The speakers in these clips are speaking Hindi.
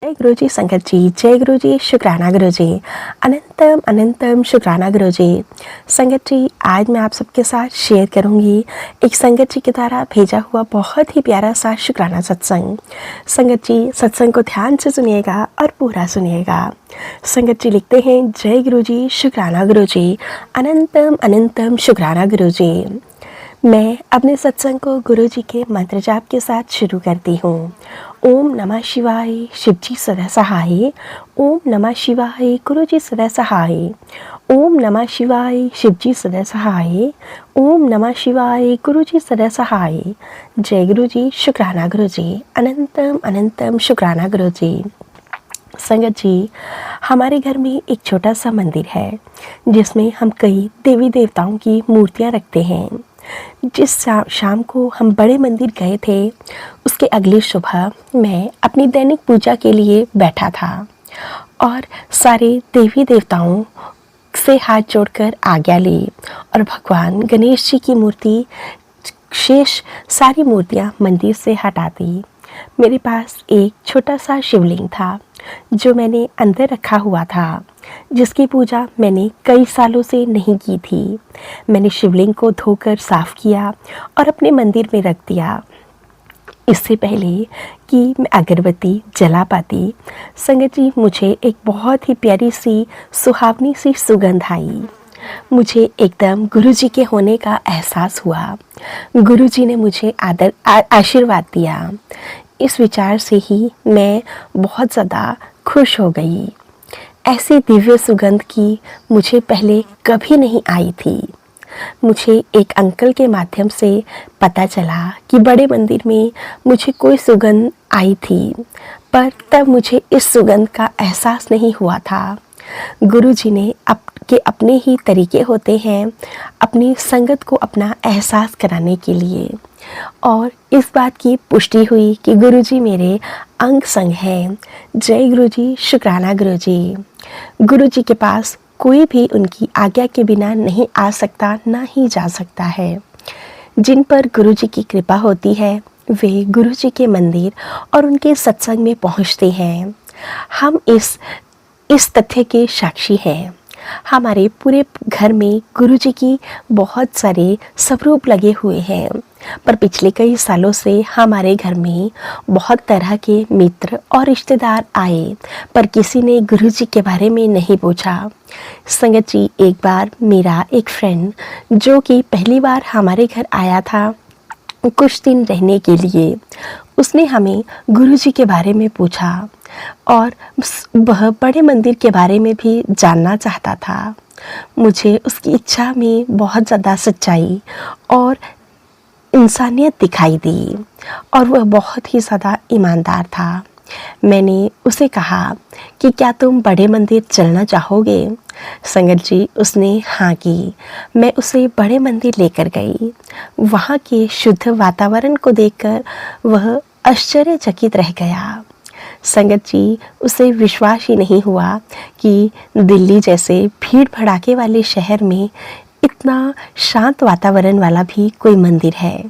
जय गुरु जी संगत जी, जय गुरु जी, शुक्राना गुरु जी, अनंतम अनंतम शुक्राना गुरु जी। संगत जी, आज मैं आप सबके साथ शेयर करूंगी एक संगत जी के द्वारा भेजा हुआ बहुत ही प्यारा सा शुक्राना सत्संग। संगत जी, सत्संग को ध्यान से सुनिएगा और पूरा सुनिएगा। संगत जी लिखते हैं, जय गुरु जी, शुक्राना गुरु जी, अनंतम अनंतम शुक्राना गुरु जी। मैं अपने सत्संग को गुरु जी के मंत्र जाप के साथ शुरू करती हूँ। ओम नमः शिवाय, शिव जी सदा सहाय। ओम नमः शिवाय, गुरु जी सदा सहाय। ओम नमः शिवाय, शिव जी सदा सहाय। ओम नमः शिवाय, गुरु जी सदा सहाय। जय गुरु जी, शुक्राना गुरु जी, अनंतम अनंतम शुक्राना गुरु जी। संगत जी, हमारे घर में एक छोटा सा मंदिर है जिसमें हम कई देवी देवताओं की मूर्तियाँ रखते हैं। जिस शाम को हम बड़े मंदिर गए थे, उसके अगली सुबह मैं अपनी दैनिक पूजा के लिए बैठा था और सारे देवी देवताओं से हाथ जोड़कर आज्ञा ली और भगवान गणेश जी की मूर्ति शेष सारी मूर्तियाँ मंदिर से हटा दी। मेरे पास एक छोटा सा शिवलिंग था जो मैंने अंदर रखा हुआ था, जिसकी पूजा मैंने कई सालों से नहीं की थी। मैंने शिवलिंग को धोकर साफ किया और अपने मंदिर में रख दिया। इससे पहले कि मैं अगरबत्ती जला पाती, संगत जी, मुझे एक बहुत ही प्यारी सी सुहावनी सी सुगंध आई। मुझे एकदम गुरुजी के होने का एहसास हुआ। गुरुजी ने मुझे आशीर्वाद दिया। इस विचार से ही मैं बहुत ज़्यादा खुश हो गई। ऐसी दिव्य सुगंध की मुझे पहले कभी नहीं आई थी। मुझे एक अंकल के माध्यम से पता चला कि बड़े मंदिर में मुझे कोई सुगंध आई थी, पर तब मुझे इस सुगंध का एहसास नहीं हुआ था। गुरुजी ने अपने ही तरीके होते हैं अपनी संगत को अपना एहसास कराने के लिए, और इस बात की पुष्टि हुई कि गुरुजी मेरे अंग संग हैं। जय गुरुजी, शुक्राना गुरुजी। गुरुजी के पास कोई भी उनकी आज्ञा के बिना नहीं आ सकता, ना ही जा सकता है। जिन पर गुरुजी की कृपा होती है वे गुरुजी के मंदिर और उनके सत्संग में पहुंचते हैं। हम इस तथ्य के साक्षी हैं। हमारे पूरे घर में गुरुजी की बहुत सारे स्वरूप लगे हुए हैं, पर पिछले कई सालों से हमारे घर में बहुत तरह के मित्र और रिश्तेदार आए, पर किसी ने गुरुजी के बारे में नहीं पूछा। संगत जी, एक बार मेरा एक फ्रेंड जो कि पहली बार हमारे घर आया था कुछ दिन रहने के लिए, उसने हमें गुरुजी के बारे में पूछा और वह बड़े मंदिर के बारे में भी जानना चाहता था। मुझे उसकी इच्छा में बहुत ज़्यादा सच्चाई और इंसानियत दिखाई दी और वह बहुत ही ज़्यादा ईमानदार था। मैंने उसे कहा कि क्या तुम बड़े मंदिर चलना चाहोगे? संगत जी, उसने हाँ की। मैं उसे बड़े मंदिर लेकर गई। वहाँ के शुद्ध वातावरण को देखकर वह आश्चर्यचकित रह गया। संगत जी, उसे विश्वास ही नहीं हुआ कि दिल्ली जैसे भीड़ भड़ाके वाले शहर में इतना शांत वातावरण वाला भी कोई मंदिर है।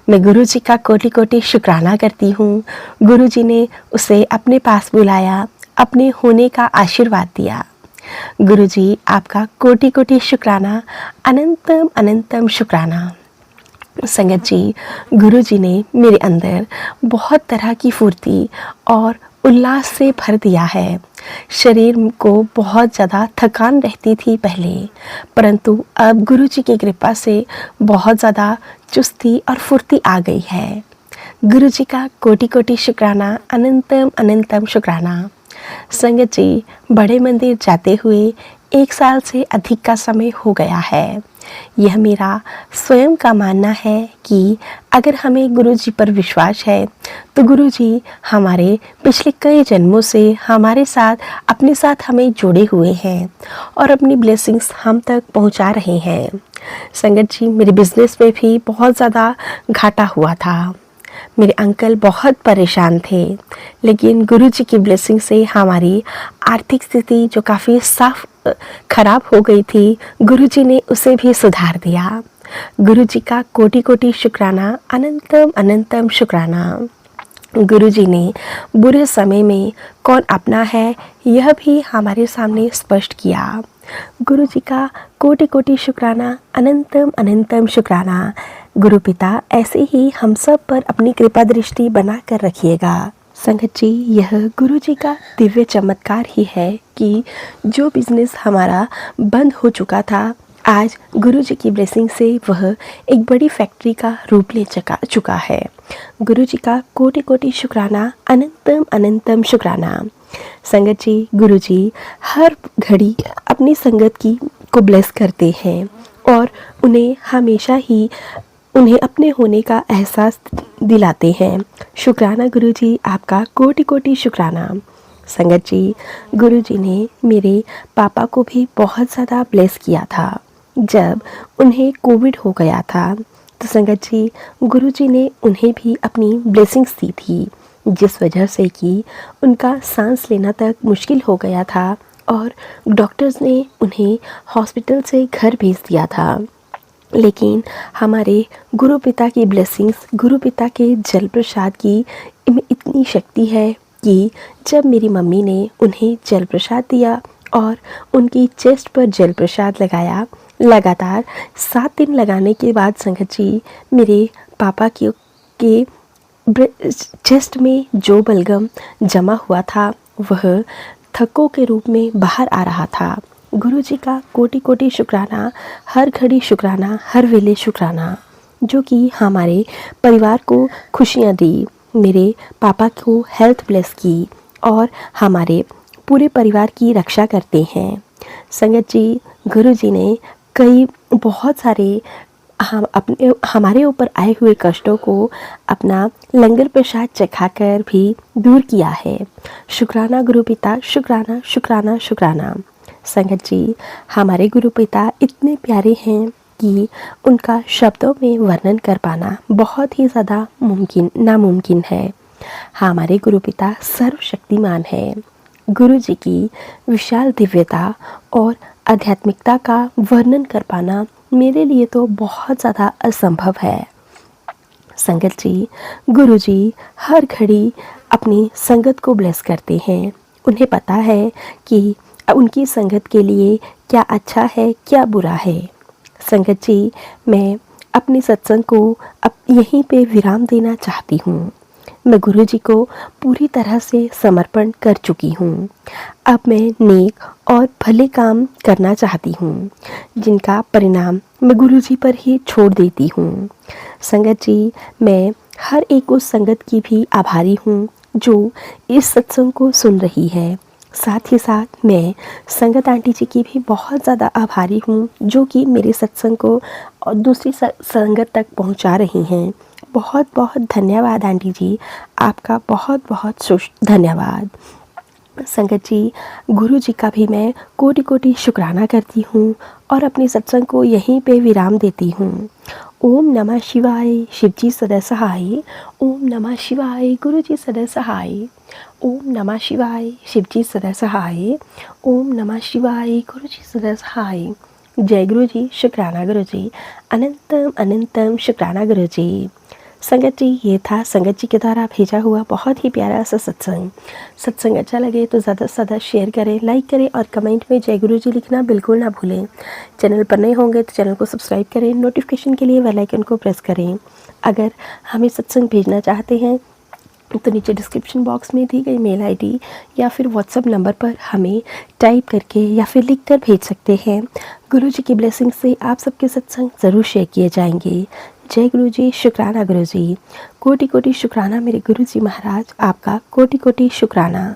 मैं गुरुजी का कोटि कोटि शुक्राना करती हूँ। गुरुजी ने उसे अपने पास बुलाया, अपने होने का आशीर्वाद दिया। गुरुजी, आपका कोटि कोटि शुक्राना, अनंतम अनंतम शुक्राना। संगत जी, गुरुजी ने मेरे अंदर बहुत तरह की फुर्ती और उल्लास से भर दिया है। शरीर को बहुत ज़्यादा थकान रहती थी पहले, परंतु अब गुरुजी की कृपा से बहुत ज़्यादा चुस्ती और फुर्ती आ गई है। गुरुजी का कोटि कोटि शुक्राना, अनंतम अनंतम शुक्राना। संगत जी, बड़े मंदिर जाते हुए 1 साल से अधिक का समय हो गया है। यह मेरा स्वयं का मानना है कि अगर हमें गुरुजी पर विश्वास है तो गुरुजी हमारे पिछले कई जन्मों से हमारे साथ अपने साथ हमें जोड़े हुए हैं और अपनी ब्लेसिंग्स हम तक पहुंचा रहे हैं। संगत जी, मेरे बिजनेस में भी बहुत ज़्यादा घाटा हुआ था। मेरे अंकल बहुत परेशान थे, लेकिन गुरुजी की ब्लेसिंग से हमारी आर्थिक स्थिति जो काफ़ी साफ खराब हो गई थी, गुरुजी ने उसे भी सुधार दिया। गुरुजी का कोटि कोटि शुक्राना, अनंतम अनंतम शुक्राना। गुरुजी ने बुरे समय में कौन अपना है यह भी हमारे सामने स्पष्ट किया। गुरुजी का कोटि कोटि शुक्राना, अनंतम अनंतम शुक्राना। गुरु पिता ऐसे ही हम सब पर अपनी कृपा दृष्टि बना कर रखिएगा। संगत जी, यह गुरुजी का दिव्य चमत्कार ही है कि जो बिजनेस हमारा बंद हो चुका था, आज गुरुजी की ब्लेसिंग से वह एक बड़ी फैक्ट्री का रूप ले चुका है। गुरुजी का कोटि कोटि शुक्राना, अनंतम अनंतम शुक्राना। संगत जी, गुरुजी हर घड़ी अपनी संगत को ब्लेस करते हैं और उन्हें हमेशा ही उन्हें अपने होने का एहसास दिलाते हैं। शुक्राना गुरुजी, आपका कोटि कोटि शुक्राना। संगत जी, गुरुजी ने मेरे पापा को भी बहुत ज़्यादा ब्लेस किया था। जब उन्हें कोविड हो गया था तो संगत जी, गुरुजी ने उन्हें भी अपनी ब्लेसिंग्स दी थी, जिस वजह से कि उनका सांस लेना तक मुश्किल हो गया था और डॉक्टर्स ने उन्हें हॉस्पिटल से घर भेज दिया था। लेकिन हमारे गुरु पिता की ब्लेसिंग्स, गुरु पिता के जल प्रसाद की इतनी शक्ति है कि जब मेरी मम्मी ने उन्हें जल प्रसाद दिया और उनकी चेस्ट पर जल प्रसाद लगाया, लगातार 7 दिन लगाने के बाद संगत जी, मेरे पापा के चेस्ट में जो बलगम जमा हुआ था वह थक्कों के रूप में बाहर आ रहा था। गुरुजी का कोटि कोटि शुक्राना, हर घड़ी शुक्राना, हर वेले शुक्राना, जो कि हमारे परिवार को खुशियाँ दी, मेरे पापा को हेल्थ ब्लेस की और हमारे पूरे परिवार की रक्षा करते हैं। संगत जी, गुरुजी ने बहुत सारे हमारे ऊपर आए हुए कष्टों को अपना लंगर प्रसाद चखाकर भी दूर किया है। शुक्राना गुरु पिता, शुक्राना शुक्राना शुक्राना। संगत जी, हमारे गुरु पिता इतने प्यारे हैं कि उनका शब्दों में वर्णन कर पाना बहुत ही ज़्यादा नामुमकिन है। हमारे गुरु पिता सर्वशक्तिमान है। गुरु जी की विशाल दिव्यता और आध्यात्मिकता का वर्णन कर पाना मेरे लिए तो बहुत ज़्यादा असंभव है। संगत जी, गुरु जी हर घड़ी अपनी संगत को ब्लेस करते हैं। उन्हें पता है कि उनकी संगत के लिए क्या अच्छा है, क्या बुरा है। संगत जी, मैं अपने सत्संग को अब यहीं पे विराम देना चाहती हूँ। मैं गुरु जी को पूरी तरह से समर्पण कर चुकी हूँ। अब मैं नेक और भले काम करना चाहती हूँ, जिनका परिणाम मैं गुरु जी पर ही छोड़ देती हूँ। संगत जी, मैं हर एक उस संगत की भी आभारी हूँ जो इस सत्संग को सुन रही है। साथ ही साथ मैं संगत आंटी जी की भी बहुत ज़्यादा आभारी हूँ, जो कि मेरे सत्संग को और दूसरी संगत तक पहुँचा रही हैं। बहुत बहुत धन्यवाद आंटी जी, आपका बहुत बहुत धन्यवाद। संगत जी, गुरु जी का भी मैं कोटि कोटि शुक्राना करती हूँ और अपने सत्संग को यहीं पे विराम देती हूँ। ओम नमः शिवाय, शिव जी सदा सहाय। ओम नमः शिवाय, गुरु जी सदा सहाय। ओम नमः शिवाय, शिव जी सदा सहाय। ओम नमः शिवाय, गुरु जी सदा सहाय। जय गुरु जी, शुक्राना गुरु जी, अनंतम अनंतम शुक्राना गुरु जी। संगत जी, ये था संगत जी के द्वारा भेजा हुआ बहुत ही प्यारा सा सत्संग अच्छा लगे तो ज़्यादा से ज़्यादा शेयर करें, लाइक करें और कमेंट में जय गुरु जी लिखना बिल्कुल ना भूलें। चैनल पर नए होंगे तो चैनल को सब्सक्राइब करें, नोटिफिकेशन के लिए बेल आइकन को प्रेस करें। अगर हमें सत्संग भेजना चाहते हैं तो नीचे डिस्क्रिप्शन बॉक्स में दी गई मेल आईडी या फिर व्हाट्सएप नंबर पर हमें टाइप करके या फिर लिख कर भेज सकते हैं। गुरु जी की ब्लेसिंग से आप सबके सत्संग ज़रूर शेयर किए जाएंगे। जय गुरु जी, शुक्राना गुरु जी, कोटि कोटि शुक्राना मेरे गुरु जी महाराज, आपका कोटि कोटि शुक्राना।